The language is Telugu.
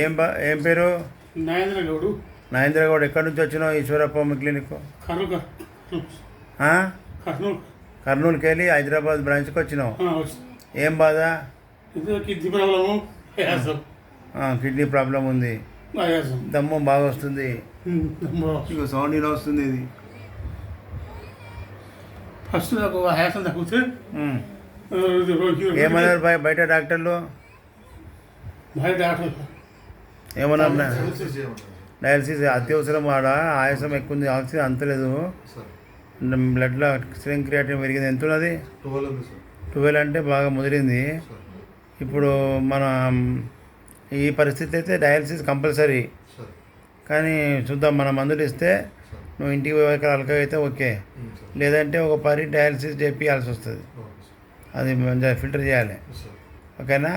ఏం పేరు? నాగేంద్ర గౌడు. నాగేంద్ర గౌడ్. ఎక్కడి నుంచి వచ్చినావు? ఈశ్వరప్ప క్లినిక్ కర్నూలుకి వెళ్ళి హైదరాబాద్ బ్రాంచ్కి వచ్చినావు. ఏం బాధ? కిడ్నీ ప్రాబ్లం ఉంది. దమ్ము బాగా వస్తుంది. సౌండ్ ఇలా వస్తుంది. ఇది ఫస్ట్ నాకు ఆయాసం తగ్గితే ఏమన్నారు బయట డాక్టర్లు? ఏమన్నారు? డయాలసిస్ అత్యవసరం. ఆడ ఆయాసం ఎక్కువ ఉంది, ఆక్సిజన్ అంతలేదు, బ్లడ్లో ఆక్సిజన్ క్రియేటిన్ పెరిగింది. ఎంత ఉన్నది? 12 అంటే బాగా ముదిరింది. ఇప్పుడు మన ఈ పరిస్థితి అయితే డయాలసిస్ కంపల్సరీ. కానీ చూద్దాం, మన మందులు ఇస్తే నువ్వు ఇంటికి పోయాక అలక అయితే ఓకే, లేదంటే ఒక పరి డయాలసిస్ చేయాల్సి వస్తుంది. అది మంచిగా ఫిల్టర్ చేయాలి. ఓకేనా?